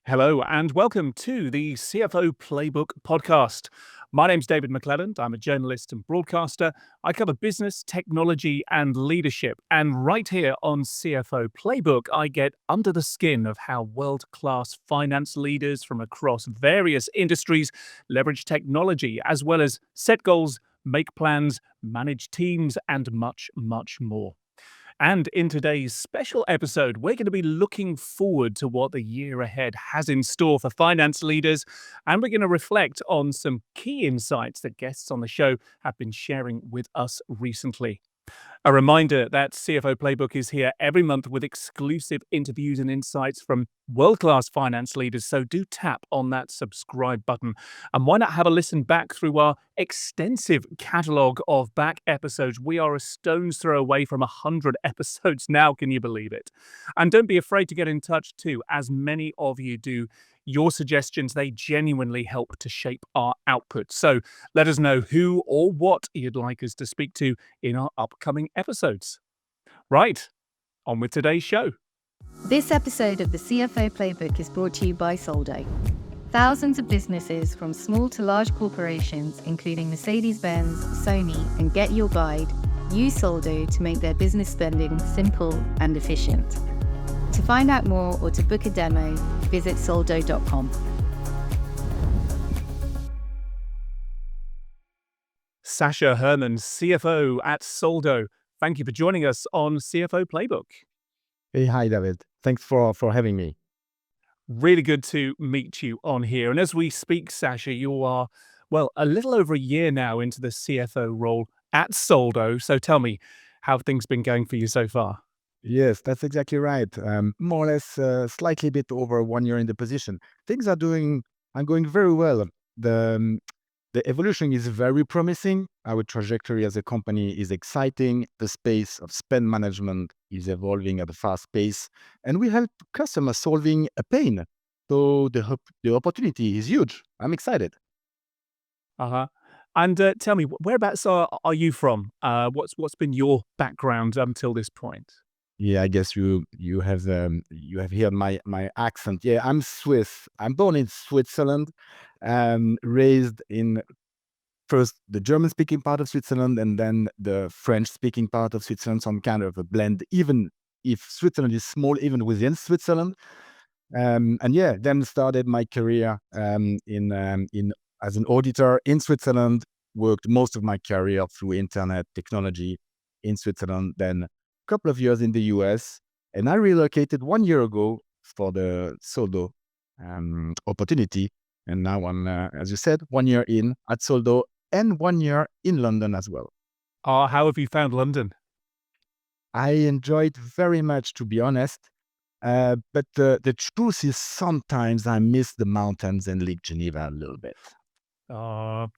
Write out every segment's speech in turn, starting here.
Hello and welcome to the CFO Playbook podcast. My name's David McClelland. I'm a journalist and broadcaster. I cover business, technology, and leadership. And right here on CFO Playbook, I get under the skin of how world-class finance leaders from across various industries leverage technology, as well as set goals, make plans, manage teams, and much, much more. And in today's special episode, we're going to be looking forward to what the year ahead has in store for finance leaders. And we're going to reflect on some key insights that guests on the show have been sharing with us recently. A reminder that CFO Playbook is here every month with exclusive interviews and insights from world-class finance leaders. So do tap on that subscribe button. And why not have a listen back through our extensive catalogue of back episodes? We are a stone's throw away from 100 episodes now. Can you believe it? And don't be afraid to get in touch too, as many of you do. Your suggestions, they genuinely help to shape our output. So let us know who or what you'd like us to speak to in our upcoming episodes. Right, on with today's show. This episode of the CFO Playbook is brought to you by Soldo. Thousands of businesses, from small to large corporations, including Mercedes-Benz, Sony, and Get Your Guide, use Soldo to make their business spending simple and efficient. To find out more or to book a demo, visit soldo.com. Sacha Herrmann, CFO at Soldo. Thank you for joining us on CFO Playbook. Hey, hi, David. Thanks for having me. Really good to meet you on here. And as we speak, Sacha, you are, well, a little over a year now into the CFO role at Soldo. So tell me, how have things been going for you so far? Yes, that's exactly right. More or less, slightly bit over 1 year in the position. I'm going very well. The evolution is very promising. Our trajectory as a company is exciting. The space of spend management is evolving at a fast pace, and we help customers solving a pain. So the opportunity is huge. I'm excited. Uh-huh. And tell me, whereabouts are you from? What's been your background until this point? Yeah, I guess you have heard my accent. Yeah, I'm Swiss. I'm born in Switzerland, raised in first the German-speaking part of Switzerland and then the French-speaking part of Switzerland. Some kind of a blend, even if Switzerland is small, even within Switzerland. And yeah, then started my career in as an auditor in Switzerland. Worked most of my career through internet technology in Switzerland. Then couple of years in the US, and I relocated 1 year ago for the Soldo opportunity. And now I'm, as you said, 1 year in at Soldo and 1 year in London as well. How have you found London? I enjoyed very much, to be honest. But the truth is sometimes I miss the mountains and Lake Geneva a little bit.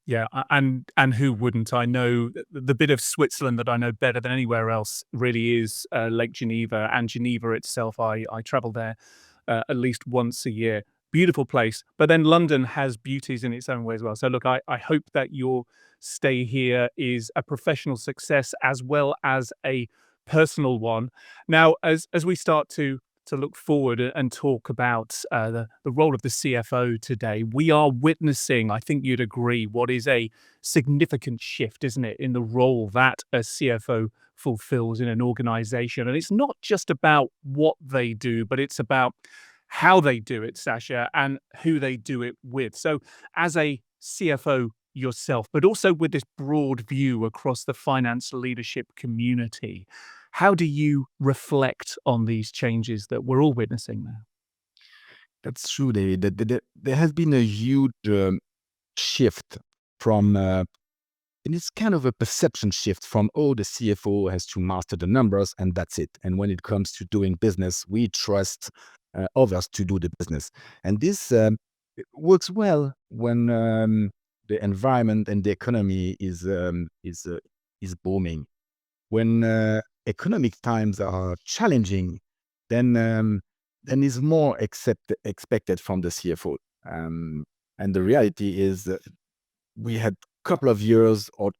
Yeah, and who wouldn't? I know the bit of Switzerland that I know better than anywhere else really is Lake Geneva, and Geneva itself. I travel there at least once a year. Beautiful place. But then London has beauties in its own way as well. So look, I hope that your stay here is a professional success as well as a personal one. Now, as we start to look forward and talk about the role of the CFO today, we are witnessing, I think you'd agree, what is a significant shift, isn't it, in the role that a CFO fulfills in an organization. And it's not just about what they do, but it's about how they do it, Sacha, and who they do it with. So as a CFO yourself, but also with this broad view across the finance leadership community, how do you reflect on these changes that we're all witnessing now? That's true, David. There has been a huge shift from, and it's kind of a perception shift from, oh, the CFO has to master the numbers and that's it. And when it comes to doing business, we trust others to do the business. And this works well when the environment and the economy is booming. When economic times are challenging, then is more expected from the CFO. And the reality is that we had a couple of years or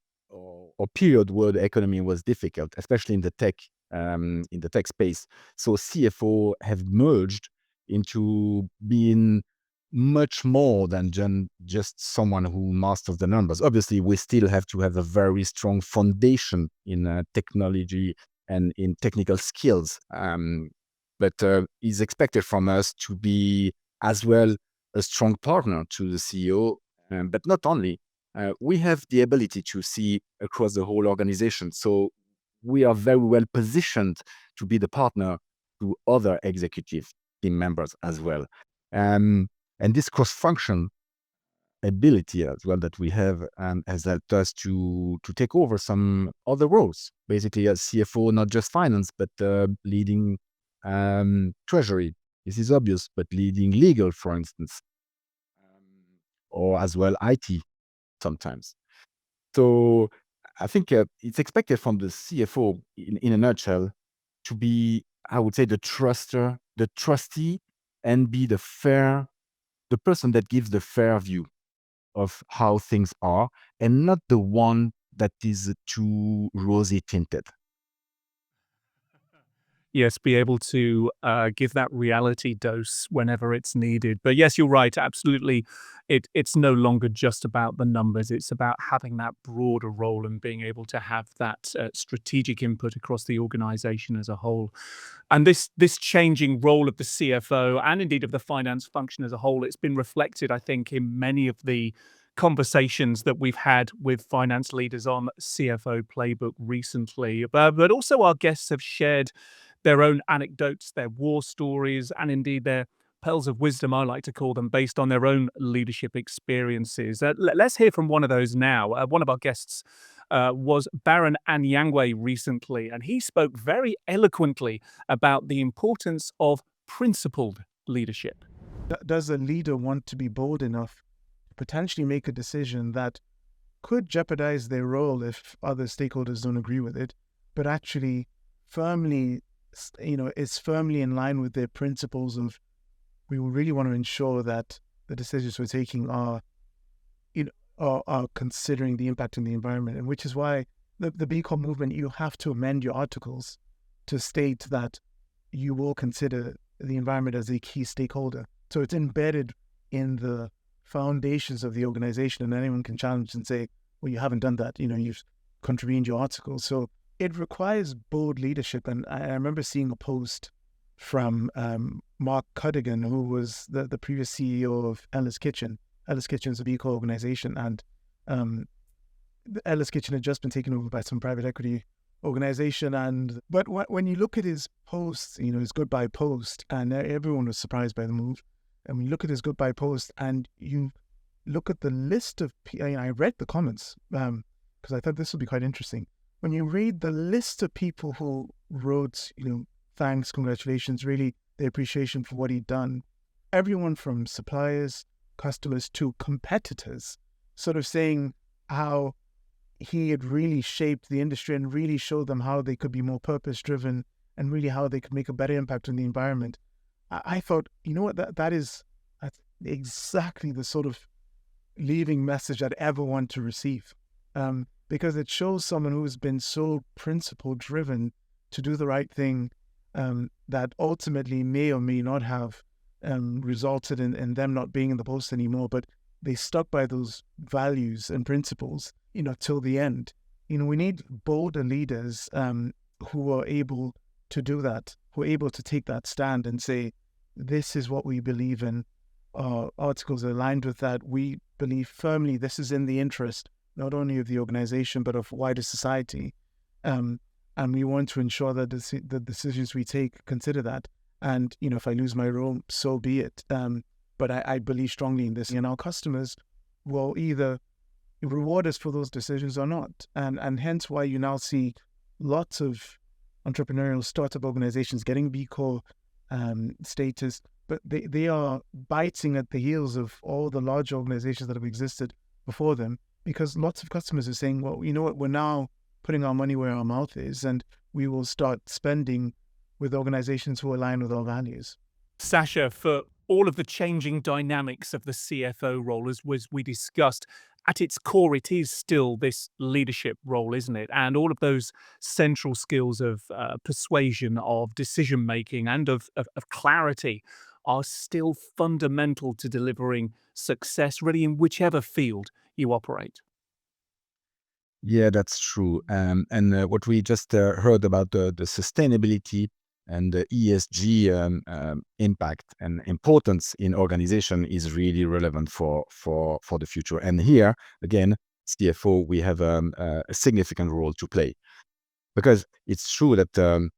period where the economy was difficult, especially in the tech space. So CFO have merged into being much more than just someone who masters the numbers. Obviously, we still have to have a very strong foundation in technology and in technical skills. But it's expected from us to be as well a strong partner to the CEO. But not only, we have the ability to see across the whole organization. So we are very well positioned to be the partner to other executive team members as well. And this cross-function ability as well that we have has helped us to take over some other roles, basically as CFO, not just finance, but leading treasury. This is obvious, but leading legal, for instance, or as well IT sometimes. So I think it's expected from the CFO, in a nutshell, to be, I would say, the truster, the trustee, and be the person that gives the fair view of how things are, and not the one that is too rosy tinted. Yes, be able to give that reality dose whenever it's needed. But yes, you're right. Absolutely, it's no longer just about the numbers. It's about having that broader role and being able to have that strategic input across the organization as a whole. And this changing role of the CFO and indeed of the finance function as a whole, it's been reflected, I think, in many of the conversations that we've had with finance leaders on CFO Playbook recently. But also our guests have shared their own anecdotes, their war stories, and indeed their pearls of wisdom, I like to call them, based on their own leadership experiences. Let's hear from one of those now. One of our guests was Baron Anyangwe recently, and he spoke very eloquently about the importance of principled leadership. Does a leader want to be bold enough to potentially make a decision that could jeopardize their role if other stakeholders don't agree with it, but actually firmly, is firmly in line with their principles of, we really want to ensure that the decisions we're taking are considering the impact on the environment, and which is why the B Corp movement, you have to amend your articles to state that you will consider the environment as a key stakeholder. So it's embedded in the foundations of the organization, and anyone can challenge and say, well, you haven't done that, you've contravened your articles. So it requires bold leadership. And I remember seeing a post from Mark Cuddigan, who was the previous CEO of Ella's Kitchen. Ella's Kitchen is a B Corp organization, and Ella's Kitchen had just been taken over by some private equity organization. But when you look at his posts, his goodbye post, and everyone was surprised by the move. And when you look at his goodbye post and you look at the list of I read the comments because I thought this would be quite interesting. When you read the list of people who wrote, thanks, congratulations, really the appreciation for what he'd done, everyone from suppliers, customers to competitors, sort of saying how he had really shaped the industry and really showed them how they could be more purpose-driven and really how they could make a better impact on the environment. I thought, that's exactly the sort of leaving message I'd ever want to receive, because it shows someone who's been so principle-driven to do the right thing, that ultimately may or may not have resulted in them not being in the post anymore, but they stuck by those values and principles, till the end. We need bolder leaders who are able to do that, who are able to take that stand and say, this is what we believe in. Our articles are aligned with that. We believe firmly this is in the interest not only of the organization, but of wider society. And we want to ensure that the decisions we take consider that. And, if I lose my role, so be it. But I believe strongly in this. And our customers will either reward us for those decisions or not. And hence why you now see lots of entrepreneurial startup organizations getting B Corp status, but they are biting at the heels of all the large organizations that have existed before them, because lots of customers are saying, well, you know what, we're now putting our money where our mouth is, and we will start spending with organizations who align with our values. Sacha, for all of the changing dynamics of the CFO role, as we discussed, at its core, it is still this leadership role, isn't it? And all of those central skills of persuasion, of decision making, and of clarity are still fundamental to delivering success, really, in whichever field you operate. Yeah, that's true. And what we just heard about the sustainability and the ESG impact and importance in organization is really relevant for the future. And here, again, CFO, we have a significant role to play, because it's true that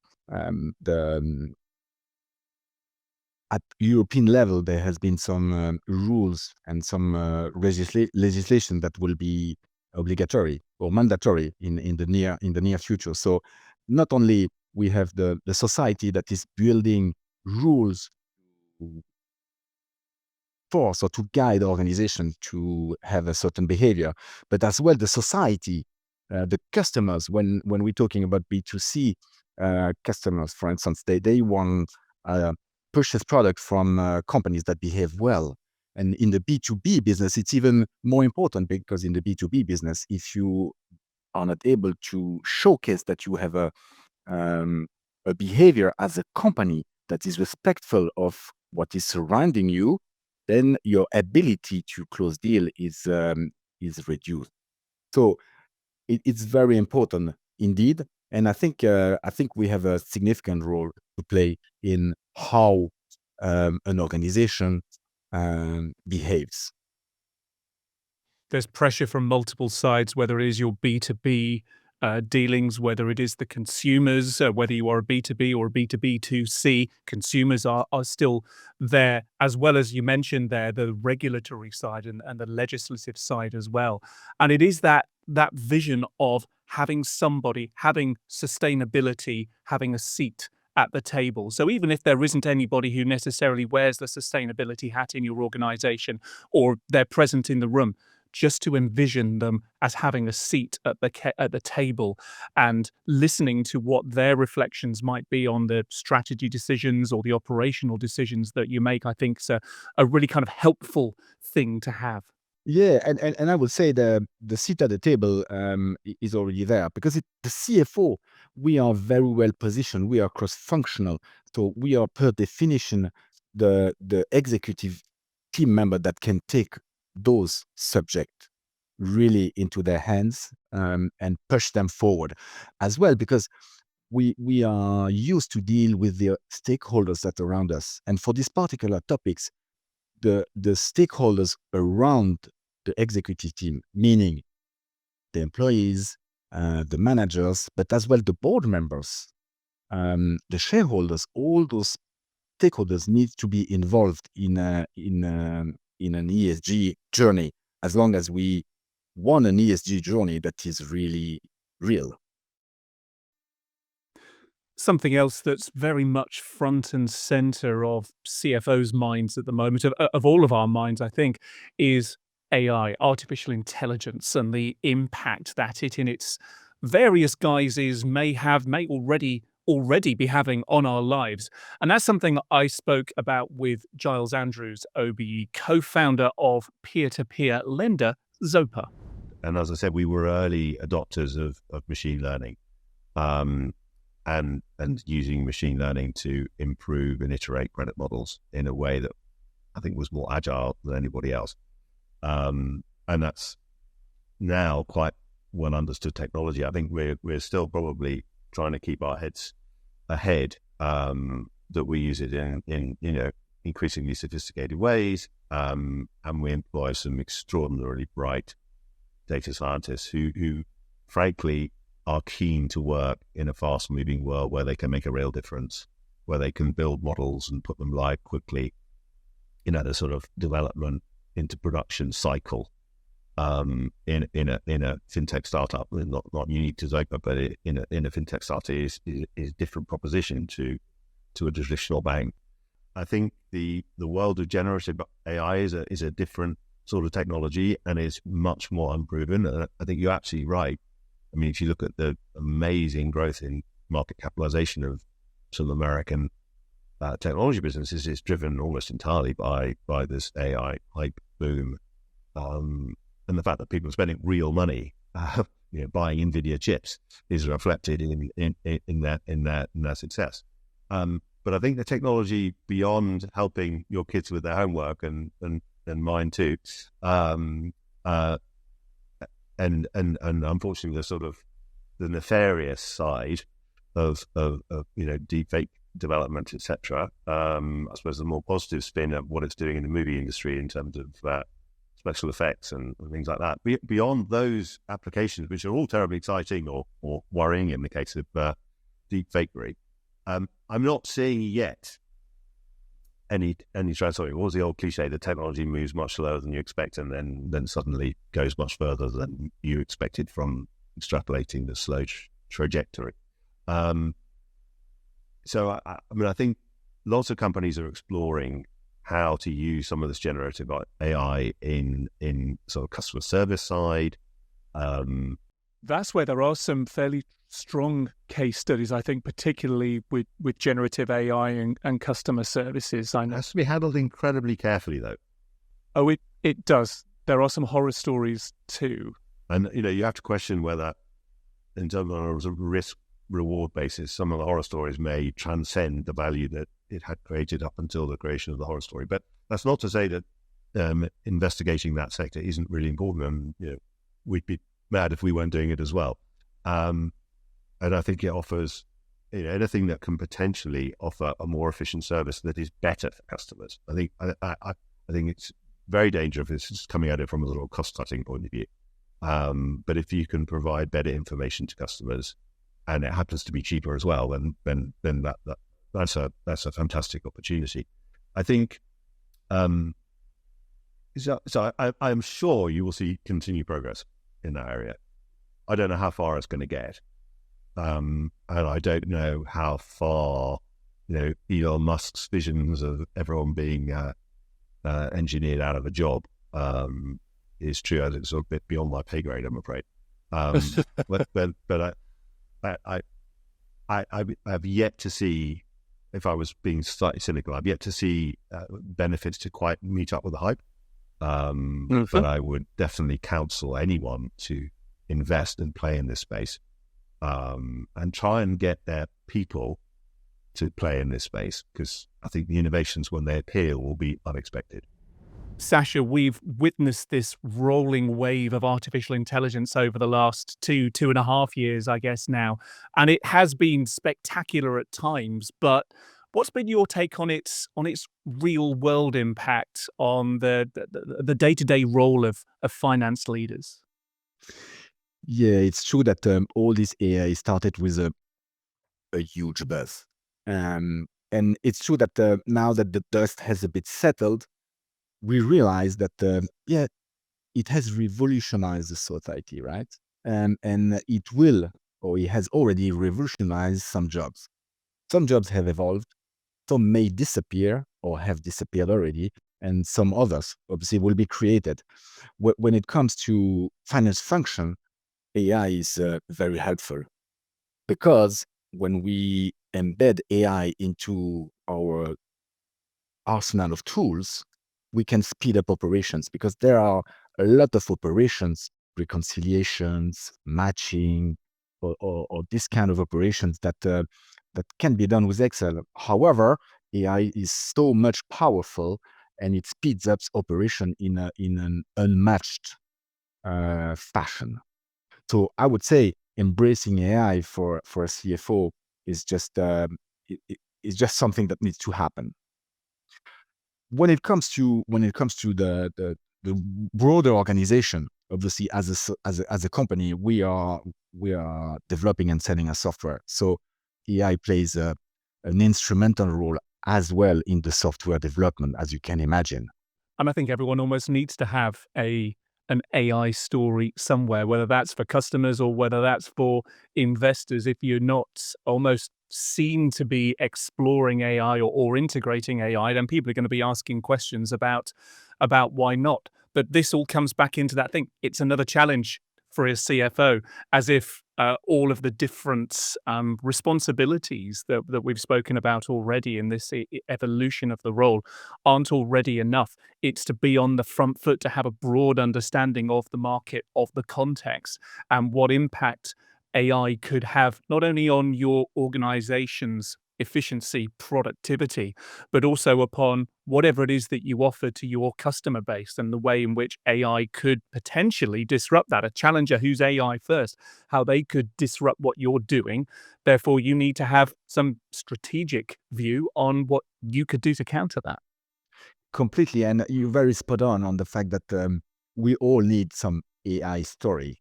at European level, there has been some rules and some legislation that will be obligatory or mandatory in the near future. So not only we have the society that is building rules to force or to guide the organization to have a certain behavior, but as well the society, the customers. When we're talking about B2C customers, for instance, they want purchase product from companies that behave well. And in the B2B business, it's even more important, because in the B2B business, if you are not able to showcase that you have a behavior as a company that is respectful of what is surrounding you, then your ability to close deal is reduced. So it's very important indeed, and I think we have a significant role to play in how an organization behaves. There's pressure from multiple sides, whether it is your B2B dealings, whether it is the consumers, whether you are a B2B or a B2B2C, consumers are still there, as well as you mentioned there, the regulatory side and the legislative side as well. And it is that vision of having somebody, having sustainability, having a seat at the table. So even if there isn't anybody who necessarily wears the sustainability hat in your organization, or they're present in the room, just to envision them as having a seat at the table and listening to what their reflections might be on the strategy decisions or the operational decisions that you make, I think is a really kind of helpful thing to have. Yeah, and I would say the seat at the table is already there, because the CFO, we are very well positioned. We are cross-functional, so we are per definition the executive team member that can take those subjects really into their hands and push them forward as well, because we are used to deal with the stakeholders that are around us, and for these particular topics, the stakeholders around the executive team, meaning the employees, the managers, but as well the board members, the shareholders, all those stakeholders need to be involved in an ESG journey, as long as we want an ESG journey that is really real. Something else that's very much front and center of CFOs' minds at the moment, of all of our minds, I think, is AI, artificial intelligence, and the impact that it in its various guises may already be having on our lives. And that's something I spoke about with Giles Andrews OBE, co-founder of peer-to-peer lender Zopa. And as I said, we were early adopters of machine learning. And using machine learning to improve and iterate credit models in a way that I think was more agile than anybody else. And that's now quite well understood technology. I think we're still probably trying to keep our heads ahead, that we use it in increasingly sophisticated ways, and we employ some extraordinarily bright data scientists who frankly are keen to work in a fast-moving world where they can make a real difference, where they can build models and put them live quickly, the sort of development into production cycle in a fintech startup. Not unique to Zopa, but in a fintech startup is a different proposition to a traditional bank. I think the world of generative AI is a different sort of technology and is much more unproven. And I think you're absolutely right. I mean, if you look at the amazing growth in market capitalization of some American technology businesses, it's driven almost entirely by this AI hype boom, and the fact that people are spending real money, buying NVIDIA chips, is reflected in that success. But I think the technology beyond helping your kids with their homework and mine too, and unfortunately the sort of the nefarious side of deepfake development, etc. I suppose the more positive spin of what it's doing in the movie industry in terms of special effects and things like that. Beyond those applications, which are all terribly exciting or worrying in the case of deepfakery, I'm not seeing yet any transforming. What was the old cliche? The technology moves much slower than you expect, and then suddenly goes much further than you expected from extrapolating the slow trajectory. So I mean, I think lots of companies are exploring how to use some of this generative AI in sort of customer service side. That's where there are some fairly strong case studies, I think, particularly with generative AI and customer services. I It know. has to be handled incredibly carefully, though. Oh, it does. There are some horror stories too. And, you have to question whether, in terms of a risk-reward basis, some of the horror stories may transcend the value that it had created up until the creation of the horror story. But that's not to say that investigating that sector isn't really important, and we'd be mad if we weren't doing it as well. And I think it offers anything that can potentially offer a more efficient service that is better for customers. I think it's very dangerous if it's coming at it from a little cost-cutting point of view. But if you can provide better information to customers, and it happens to be cheaper as well, then that's a fantastic opportunity. I think. So I'm sure you will see continued progress in that area. I don't know how far it's going to get, and I don't know how far Elon Musk's visions of everyone being engineered out of a job is true. It's a bit beyond my pay grade, I'm afraid. But I have yet to see, if I was being slightly cynical, I've yet to see benefits to quite meet up with the hype. But I would definitely counsel anyone to invest and play in this space, and try and get their people to play in this space, because I think the innovations, when they appear, will be unexpected. Sacha, we've witnessed this rolling wave of artificial intelligence over the last 2.5 years, I guess now, and it has been spectacular at times. But what's been your take on its real world impact on the day-to-day role of finance leaders? Yeah, it's true that all this AI started with a huge buzz. And it's true that now that the dust has a bit settled, we realize that, it has revolutionized the society, right? And it will, or it has already revolutionized some jobs. Some jobs have evolved, some may disappear or have disappeared already, and some others obviously will be created. When it comes to finance function, AI is very helpful, because when we embed AI into our arsenal of tools, we can speed up operations, because there are a lot of operations, reconciliations, matching, or this kind of operations that can be done with Excel. However, AI is so much powerful, and it speeds up operation in an unmatched fashion. So I would say embracing AI for a CFO is just something that needs to happen. When it comes to the broader organization, obviously as a company, we are developing and selling a software. So AI plays an instrumental role as well in the software development, as you can imagine. And I think everyone almost needs to have an AI story somewhere, whether that's for customers or whether that's for investors. If you're not almost seen to be exploring AI or integrating AI, then people are going to be asking questions about why not. But this all comes back into that thing. It's another challenge for a CFO, as if all of the different responsibilities that we've spoken about already in this evolution of the role aren't already enough. It's to be on the front foot, to have a broad understanding of the market, of the context, and what impact AI could have not only on your organization's efficiency, productivity, but also upon whatever it is that you offer to your customer base and the way in which AI could potentially disrupt that. A challenger who's AI first, how they could disrupt what you're doing. Therefore, you need to have some strategic view on what you could do to counter that. Completely. And you're very spot on the fact that we all need some AI story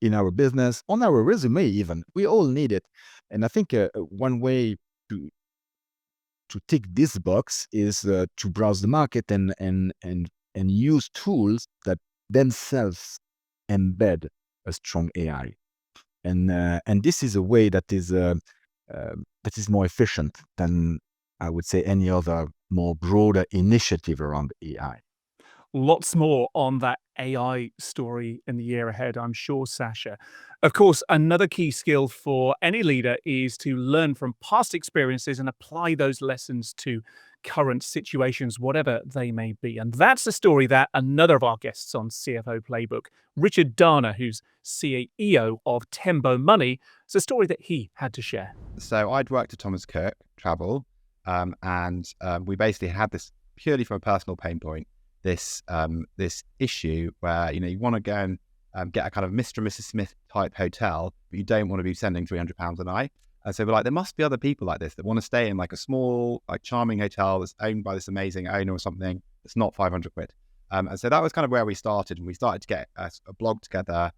in our business, on our resume even. We all need it. And I think one way to tick this box is to browse the market and use tools that themselves embed a strong AI. And this is a way that is more efficient than, I would say, any other more broader initiative around AI. Lots more on that AI story in the year ahead, I'm sure, Sacha. Of course, another key skill for any leader is to learn from past experiences and apply those lessons to current situations, whatever they may be. And that's the story that another of our guests on CFO Playbook, Richard Dana, who's CEO of Tembo Money, it's a story that he had to share. So I'd worked at Thomas Cook Travel, and we basically had this purely from a personal pain point. This issue where you want to go and get a kind of Mr. and Mrs. Smith type hotel, but you don't want to be sending £300 a night. And so we're like, there must be other people like this that want to stay in like a small, like charming hotel that's owned by this amazing owner or something that's not 500 quid. And so that was kind of where we started, and we started to get a blog together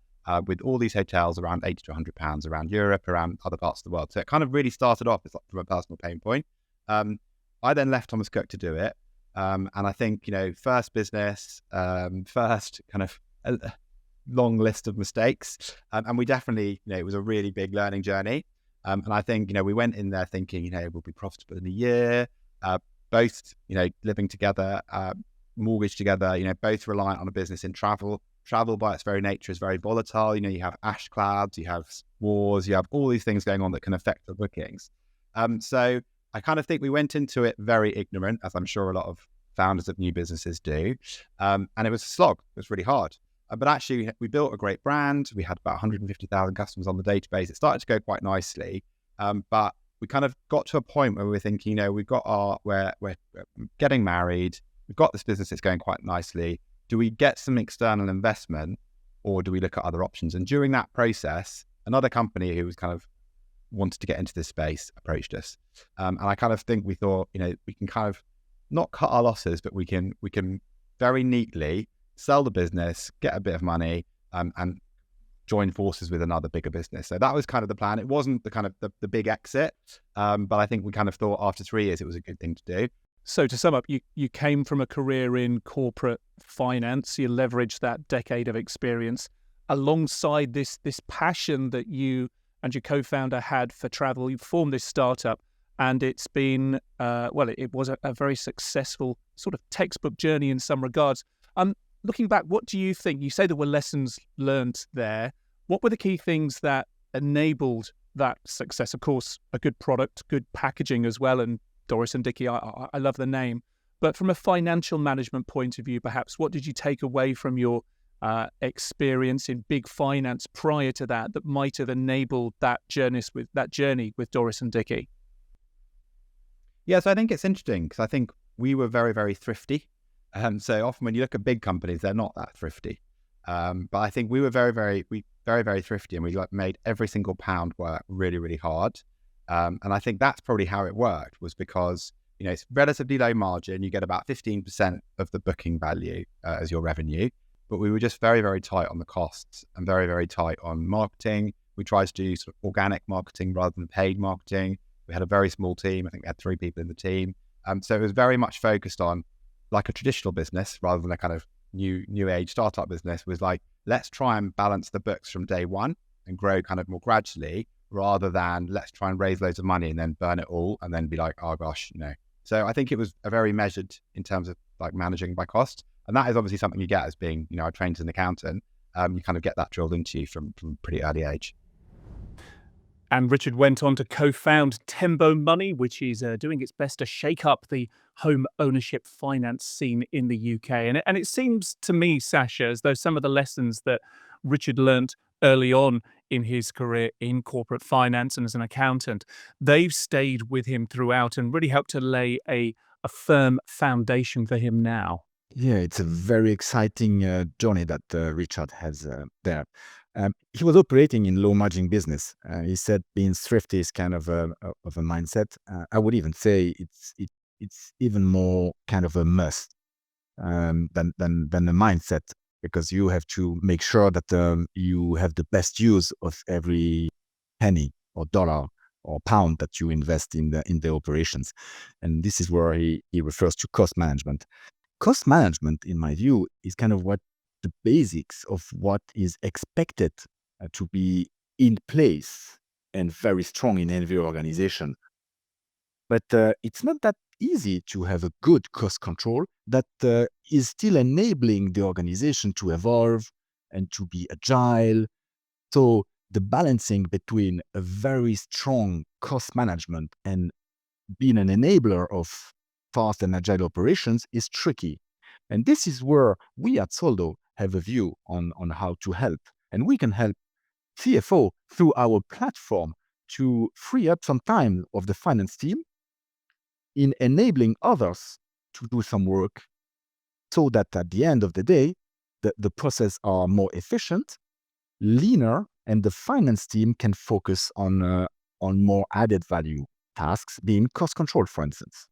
with all these hotels around 80 to 100 pounds around Europe, around other parts of the world. So it kind of really started off as from a personal pain point. I then left Thomas Cook to do it. And I think, first business, first kind of a long list of mistakes. And we definitely, it was a really big learning journey. And I think, we went in there thinking, we'll be profitable in a year, both, living together, mortgage together, both reliant on a business in travel. Travel by its very nature is very volatile. You have ash clouds, you have wars, you have all these things going on that can affect the bookings. So I kind of think we went into it very ignorant, as I'm sure a lot of founders of new businesses do. And it was a slog. It was really hard. But actually, we built a great brand. We had about 150,000 customers on the database. It started to go quite nicely. But we kind of got to a point where we were thinking, we've got we're getting married. We've got this business that's going quite nicely. Do we get some external investment, or do we look at other options? And during that process, another company who was kind of wanted to get into this space approached us. And I kind of think we thought, we can kind of not cut our losses, but we can very neatly sell the business, get a bit of money, and join forces with another bigger business. So that was kind of the plan. It wasn't the kind of the big exit, but I think we kind of thought after 3 years it was a good thing to do. So to sum up, you came from a career in corporate finance. You leveraged that decade of experience alongside this passion that you and your co-founder had for travel. You formed this startup, and it's been, it was a very successful sort of textbook journey in some regards. Looking back, what do you think? You say there were lessons learned there. What were the key things that enabled that success? Of course, a good product, good packaging as well, and Doris and Dicky, I love the name. But from a financial management point of view, perhaps, what did you take away from your experience in big finance prior to that might have enabled that journey with Doris and Dicky? Yeah, so I think it's interesting because I think we were very, very thrifty. So often when you look at big companies, they're not that thrifty. But I think we were very, very thrifty, and we made every single pound work really, really hard. And I think that's probably how it worked, was because it's relatively low margin. You get about 15% of the booking value as your revenue. But we were just very, very tight on the costs and very, very tight on marketing. We tried to do sort of organic marketing rather than paid marketing. We had a very small team. I think we had 3 people in the team. So it was very much focused on, like a traditional business rather than a kind of new age startup business, was like, let's try and balance the books from day one and grow kind of more gradually, rather than let's try and raise loads of money and then burn it all and then be like, oh gosh, So I think it was a very measured in terms of like managing by cost. And that is obviously something you get as being, I trained as an accountant. You kind of get that drilled into you from pretty early age. And Richard went on to co-found Tembo Money, which is doing its best to shake up the home ownership finance scene in the UK. And it seems to me, Sacha, as though some of the lessons that Richard learnt early on in his career in corporate finance and as an accountant. They've stayed with him throughout and really helped to lay a firm foundation for him now. Yeah, it's a very exciting journey that Richard has there. He was operating in low margin business. He said being thrifty is kind of a mindset. I would even say it's even more kind of a must than a mindset, because you have to make sure that you have the best use of every penny or dollar or pound that you invest in the operations. And this is where he refers to cost management. Cost management, in my view, is kind of what the basics of what is expected to be in place and very strong in every organization. But it's not that easy to have a good cost control that is still enabling the organization to evolve and to be agile. So the balancing between a very strong cost management and being an enabler of fast and agile operations is tricky. And this is where we at Soldo have a view on how to help. And we can help CFO through our platform to free up some time of the finance team in enabling others to do some work, so that at the end of the day, the process are more efficient, leaner, and the finance team can focus on more added value tasks, being cost control, for instance.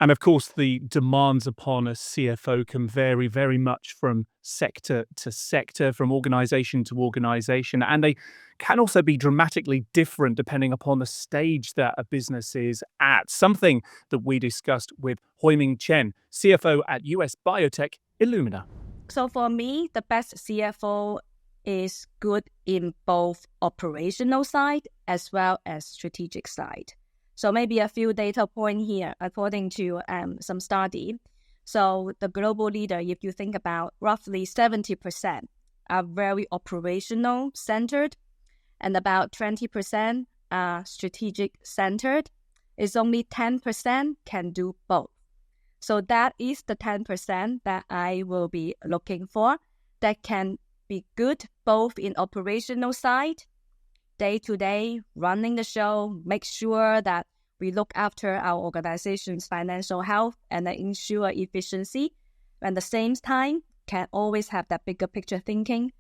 And of course, the demands upon a CFO can vary very much from sector to sector, from organization to organization. And they can also be dramatically different depending upon the stage that a business is at. Something that we discussed with Hoiming Chen, CFO at US biotech Illumina. So for me, the best CFO is good in both operational side as well as strategic side. So maybe a few data point here, according to some study. So the global leader, if you think about, roughly 70% are very operational centered, and about 20% are strategic centered. It's only 10% can do both. So that is the 10% that I will be looking for, that can be good both in operational side, day-to-day, running the show, make sure that we look after our organization's financial health and ensure efficiency. At the same time, can always have that bigger picture thinking,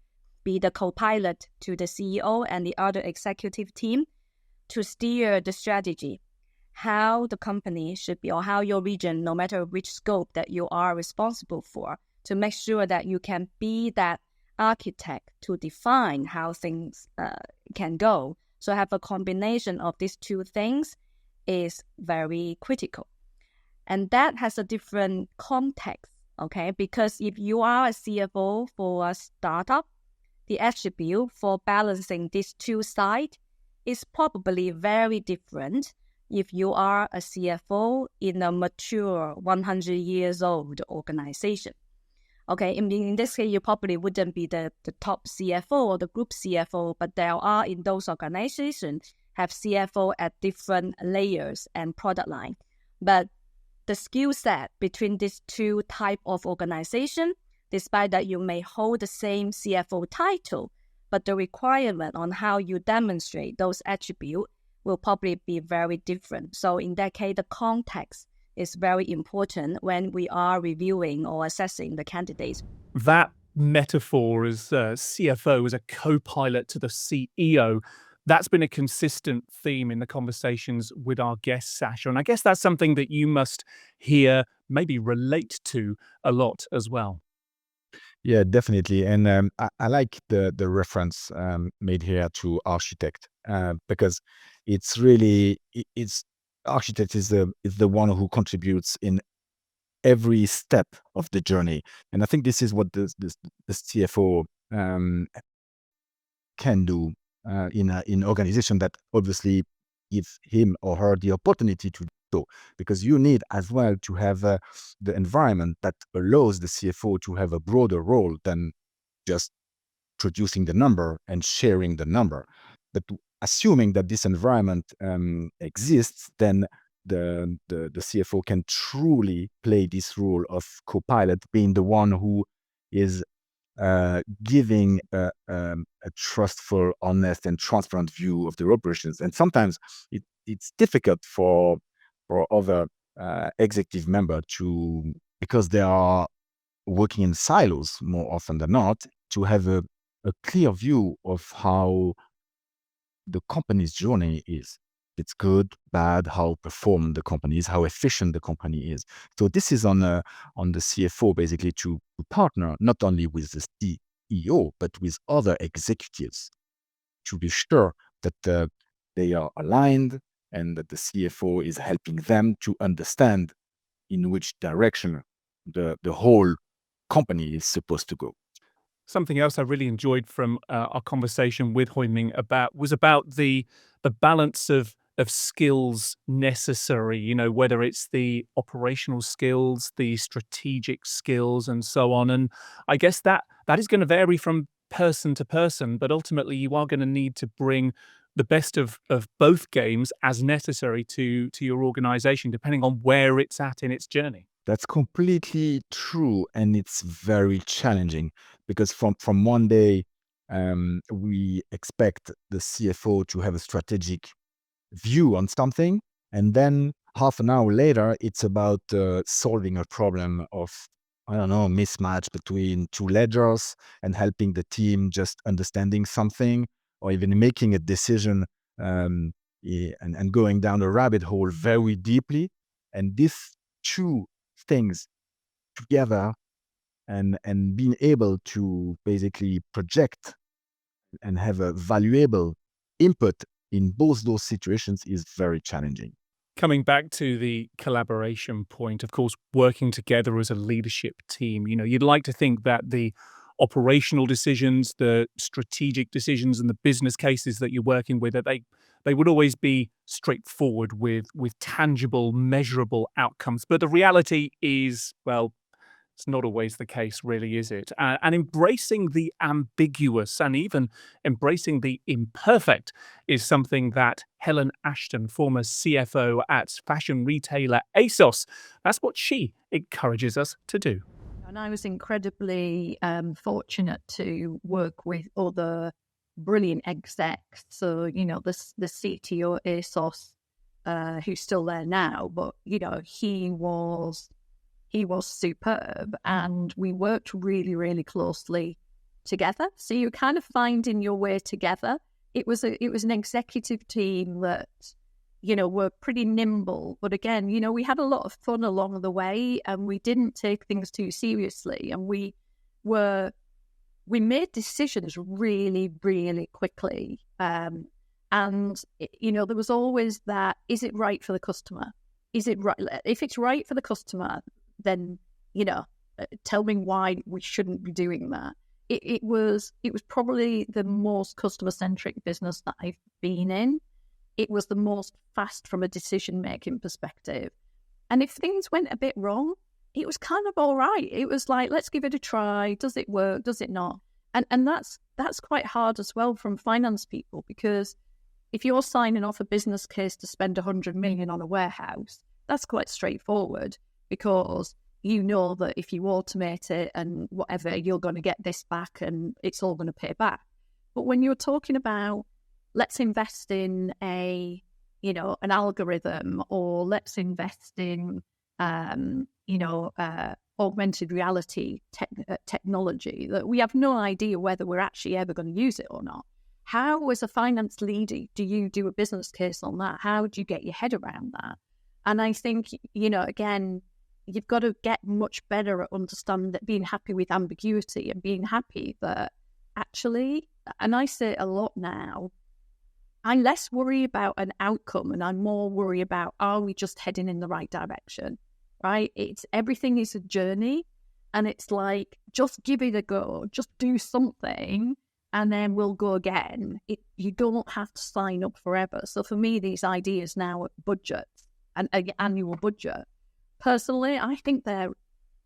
be the co-pilot to the CEO and the other executive team to steer the strategy, how the company should be, or how your region, no matter which scope that you are responsible for, to make sure that you can be that architect to define how things can go. So have a combination of these two things is very critical. And that has a different context, okay? Because if you are a CFO for a startup, the attribute for balancing these two sides is probably very different if you are a CFO in a mature 100 years old organization. Okay, in this case, you probably wouldn't be the top CFO or the group CFO, but there are in those organizations have CFO at different layers and product line. But the skill set between these two type of organization, despite that you may hold the same CFO title, but the requirement on how you demonstrate those attributes will probably be very different. So in that case, the context is very important when we are reviewing or assessing the candidates. That metaphor as CFO, as a co-pilot to the CEO, that's been a consistent theme in the conversations with our guest, Sacha. And I guess that's something that you must hear, maybe relate to a lot as well. Yeah, definitely. And I like the reference made here to architect, because it's really, it's architect is the one who contributes in every step of the journey. And I think this is what the CFO can do in an organization that obviously gives him or her the opportunity to do so, because you need as well to have the environment that allows the CFO to have a broader role than just producing the number and sharing the number. But assuming that this environment exists, then the CFO can truly play this role of co-pilot, being the one who is giving a trustful, honest, and transparent view of their operations. And sometimes it's difficult for other executive members because they are working in silos more often than not, to have a clear view of how the company's journey is. It's good, bad, how performed the company is, how efficient the company is. So this is on the CFO basically to partner not only with the CEO but with other executives to be sure that they are aligned and that the CFO is helping them to understand in which direction the whole company is supposed to go. Something else I really enjoyed from our conversation with Hoiming was about the balance of skills necessary, you know, whether it's the operational skills, the strategic skills, and so on. And I guess that is going to vary from person to person, but ultimately you are going to need to bring the best of both games as necessary to your organization, depending on where it's at in its journey. That's completely true, and it's very challenging because from one day we expect the CFO to have a strategic view on something, and then half an hour later it's about solving a problem of, I don't know, mismatch between two ledgers and helping the team just understanding something, or even making a decision and going down a rabbit hole very deeply. And these two things together and being able to basically project and have a valuable input in both those situations is very challenging. Coming back to the collaboration point, of course, working together as a leadership team, you know, you'd like to think that the operational decisions, the strategic decisions, and the business cases that you're working with, that they would always be straightforward with tangible, measurable outcomes. But the reality is, well, it's not always the case, really, is it? And embracing the ambiguous and even embracing the imperfect is something that Helen Ashton, former CFO at fashion retailer ASOS, that's what she encourages us to do. And I was incredibly fortunate to work with other brilliant execs. So, you know, the CTO ASOS, who's still there now, but, you know, he was superb, and we worked really, really closely together. So you kind of finding your way together. It was an executive team that, you know, were pretty nimble, but again, you know, we had a lot of fun along the way, and we didn't take things too seriously, and we made decisions really, really quickly. And you know, there was always that: is it right for the customer? Is it right? If it's right for the customer, then, you know, tell me why we shouldn't be doing that. It was probably the most customer-centric business that I've been in. It was the most fast from a decision-making perspective. And if things went a bit wrong, it was kind of all right. It was like, let's give it a try. Does it work? Does it not? And that's quite hard as well from finance people, because if you're signing off a business case to spend 100 million on a warehouse, that's quite straightforward, because you know that if you automate it and whatever, you're going to get this back and it's all going to pay back. But when you're talking about, let's invest in an algorithm, or let's invest in, augmented reality technology that we have no idea whether we're actually ever going to use it or not. How, as a finance leader, do you do a business case on that? How do you get your head around that? And I think, you know, again, you've got to get much better at understanding that, being happy with ambiguity, and being happy that actually, and I say it a lot now, I less worry about an outcome and I'm more worried about, are we just heading in the right direction, right? Everything is a journey, and it's like, just give it a go, just do something, and then we'll go again. You don't have to sign up forever. So for me, these ideas now, budgets and an annual budget, personally, I think they're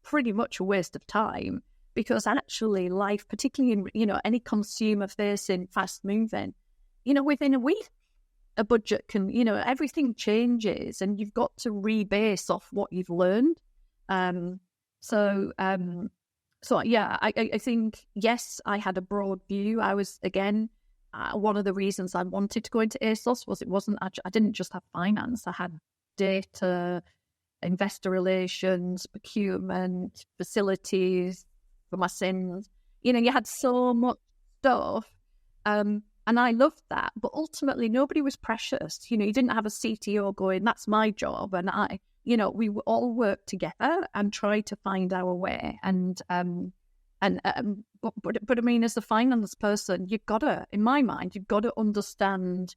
pretty much a waste of time, because actually life, particularly in, you know, any consumer facing, fast moving, you know, within a week, a budget can, you know, everything changes, and you've got to rebase off what you've learned. So yeah, I think, yes, I had a broad view. I was, again, one of the reasons I wanted to go into ASOS was I didn't just have finance. I had data, investor relations, procurement, facilities for my sins. You had so much stuff. And I loved that. But ultimately, nobody was precious. You didn't have a CTO going, that's my job. And we all work together and try to find our way. But I mean, as a finance person, in my mind, you've got to understand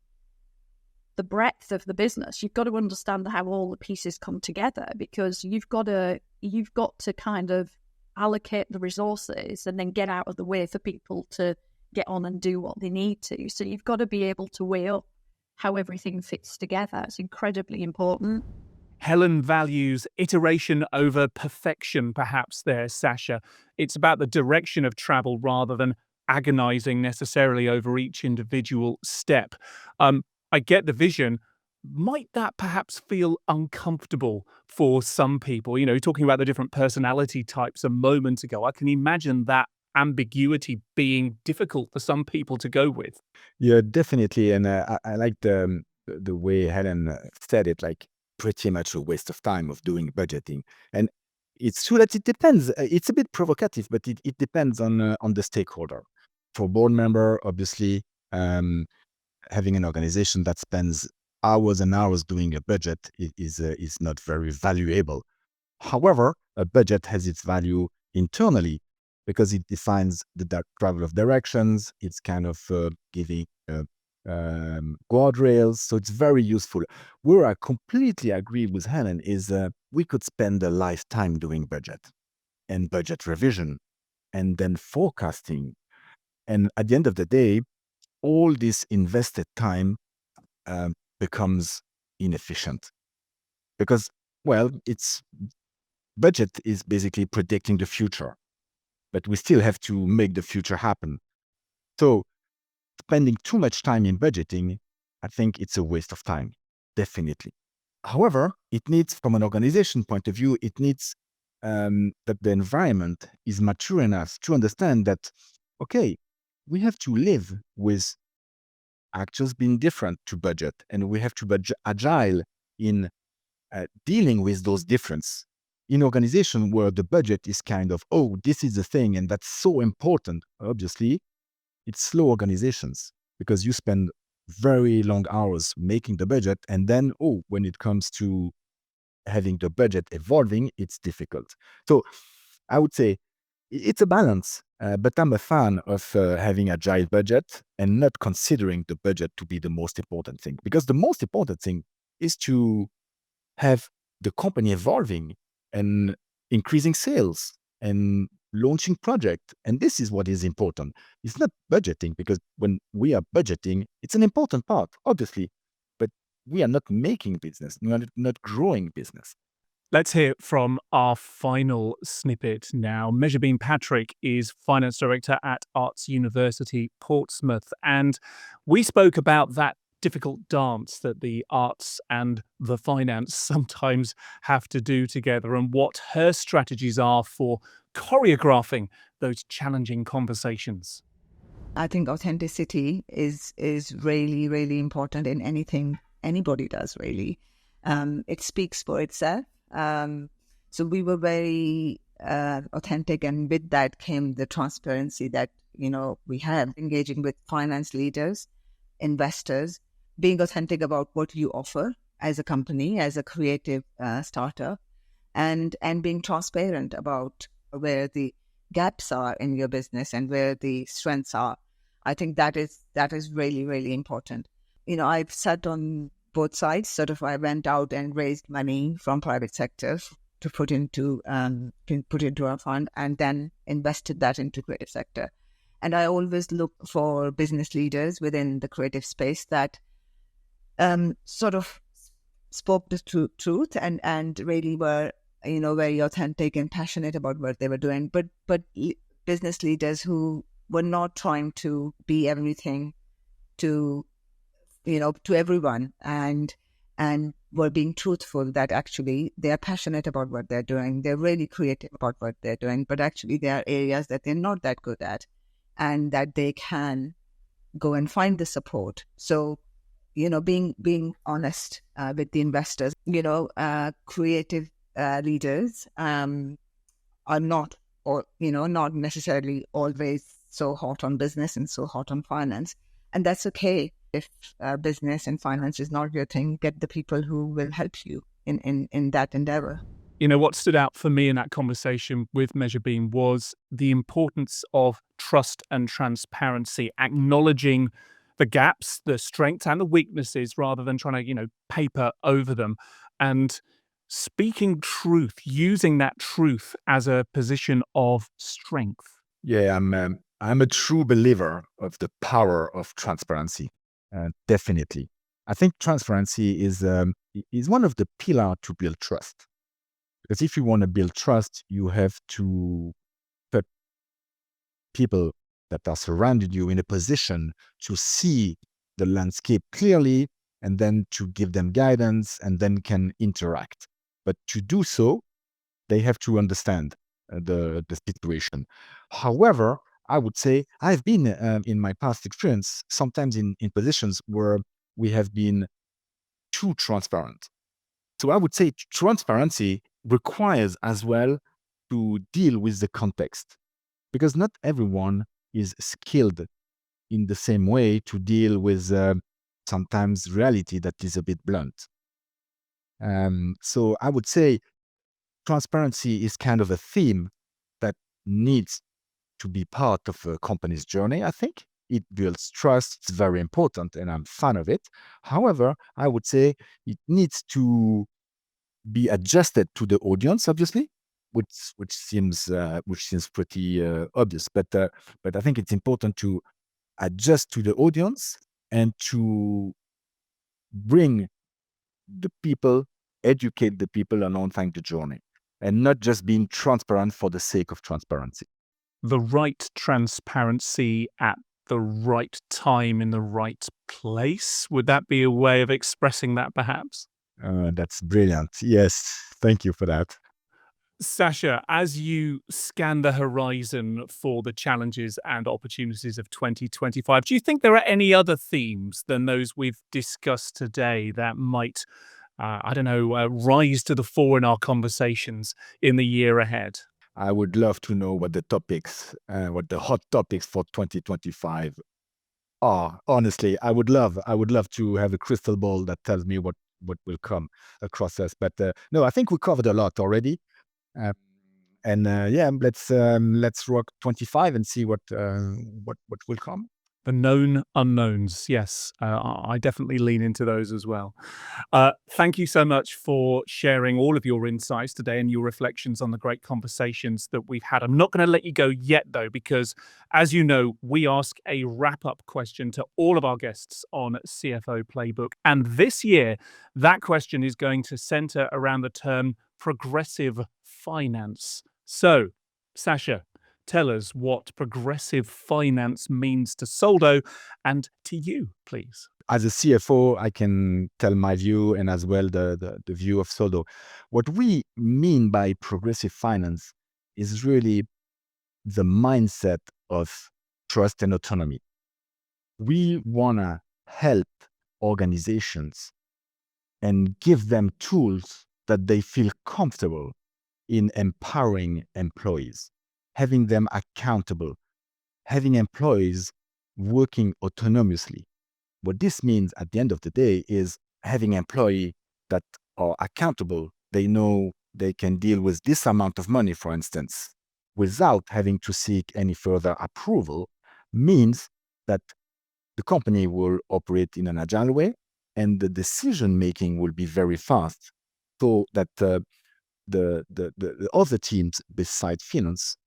the breadth of the business. You've got to understand how all the pieces come together, because you've got to kind of allocate the resources and then get out of the way for people to get on and do what they need to. So you've got to be able to weigh up how everything fits together. It's incredibly important. Helen values iteration over perfection, perhaps there, Sacha. It's about the direction of travel rather than agonizing necessarily over each individual step. I get the vision. Might that perhaps feel uncomfortable for some people? Talking about the different personality types a moment ago, I can imagine that ambiguity being difficult for some people to go with. Yeah, definitely. And I like the way Helen said it, like pretty much a waste of time of doing budgeting. And it's true that it depends. It's a bit provocative, but it depends on the stakeholder. For board member, obviously, having an organization that spends hours and hours doing a budget is not very valuable. However, a budget has its value internally because it defines the travel of directions. It's kind of giving guardrails, so it's very useful. Where I completely agree with Helen is we could spend a lifetime doing budget and budget revision and then forecasting. And at the end of the day, all this invested time becomes inefficient because, well, budget is basically predicting the future, but we still have to make the future happen. So spending too much time in budgeting, I think it's a waste of time, definitely. However, it needs, from an organization point of view, it needs that the environment is mature enough to understand that, okay, we have to live with actors being different to budget, and we have to be agile in dealing with those differences. In organization where the budget is kind of, oh, this is the thing, and that's so important, obviously, it's slow organizations because you spend very long hours making the budget, and then, when it comes to having the budget evolving, it's difficult. So I would say it's a balance, but I'm a fan of having agile budget and not considering the budget to be the most important thing, because the most important thing is to have the company evolving and increasing sales and launching project. And this is what is important. It's not budgeting, because when we are budgeting, it's an important part, obviously, but we are not making business. We are not growing business. Let's hear from our final snippet now. Measurebeam Patrick is Finance Director at Arts University, Portsmouth. And we spoke about that difficult dance that the arts and the finance sometimes have to do together, and what her strategies are for choreographing those challenging conversations. I think authenticity is really, really important in anything anybody does, really. It speaks for itself. So we were very authentic, and with that came the transparency that, we have, engaging with finance leaders, investors, being authentic about what you offer as a company, as a creative startup, and being transparent about where the gaps are in your business and where the strengths are. I think that is really, really important. I've sat on both sides. Sort of, I went out and raised money from private sector to put into our fund, and then invested that into creative sector. And I always look for business leaders within the creative space that sort of spoke the truth and really were, very authentic and passionate about what they were doing. But business leaders who were not trying to be everything to everyone, and were being truthful that actually they are passionate about what they're doing. They're really creative about what they're doing, but actually there are areas that they're not that good at and that they can go and find the support. So, being honest with the investors, creative leaders are not, or, not necessarily always so hot on business and so hot on finance. And that's okay. If business and finance is not your thing, get the people who will help you in that endeavor. What stood out for me in that conversation with Measurebeam was the importance of trust and transparency, acknowledging the gaps, the strengths and the weaknesses rather than trying to, paper over them, and speaking truth, using that truth as a position of strength. Yeah, I'm a true believer of the power of transparency. Definitely, I think transparency is one of the pillars to build trust. Because if you want to build trust, you have to put people that are surrounding you in a position to see the landscape clearly, and then to give them guidance, and then can interact. But to do so, they have to understand the situation. However, I would say I've been in my past experience sometimes in positions where we have been too transparent. So I would say transparency requires as well to deal with the context, because not everyone is skilled in the same way to deal with sometimes reality that is a bit blunt. So I would say transparency is kind of a theme that needs to be part of a company's journey, I think. It builds trust. It's very important, and I'm a fan of it. However, I would say it needs to be adjusted to the audience, obviously, which seems pretty obvious. But I think it's important to adjust to the audience and to bring the people, educate the people along the journey, and not just being transparent for the sake of transparency. The right transparency at the right time in the right place. Would that be a way of expressing that, perhaps? That's brilliant. Yes, thank you for that. Sacha, as you scan the horizon for the challenges and opportunities of 2025, do you think there are any other themes than those we've discussed today that might, rise to the fore in our conversations in the year ahead? I would love to know what the hot topics for 2025 are. Honestly, I would love to have a crystal ball that tells me what will come across us. But no, I think we covered a lot already. Let's rock 25 and see what will come. The known unknowns. Yes, I definitely lean into those as well. Thank you so much for sharing all of your insights today and your reflections on the great conversations that we've had. I'm not going to let you go yet, though, because, as you know, we ask a wrap-up question to all of our guests on CFO Playbook. And this year, that question is going to center around the term progressive finance. So, Sacha, tell us what progressive finance means to Soldo and to you, please. As a CFO, I can tell my view and as well the view of Soldo. What we mean by progressive finance is really the mindset of trust and autonomy. We want to help organizations and give them tools that they feel comfortable in empowering employees, having them accountable, having employees working autonomously. What this means at the end of the day is having employees that are accountable. They know they can deal with this amount of money, for instance, without having to seek any further approval, means that the company will operate in an agile way and the decision making will be very fast, so that the other teams besides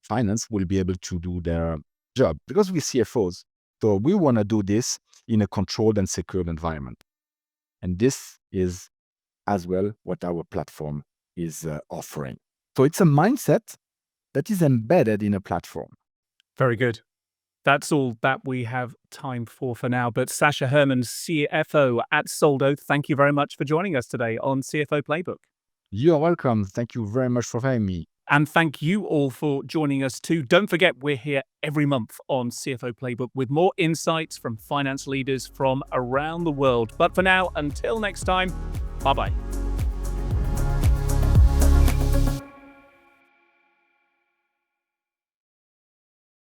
finance will be able to do their job, because we're CFOs. So we want to do this in a controlled and secured environment. And this is as well what our platform is offering. So it's a mindset that is embedded in a platform. Very good. That's all that we have time for now. But Sacha Herrmann, CFO at Soldo, thank you very much for joining us today on CFO Playbook. You're welcome. Thank you very much for having me. And thank you all for joining us too. Don't forget, we're here every month on CFO Playbook with more insights from finance leaders from around the world. But for now, until next time, bye-bye.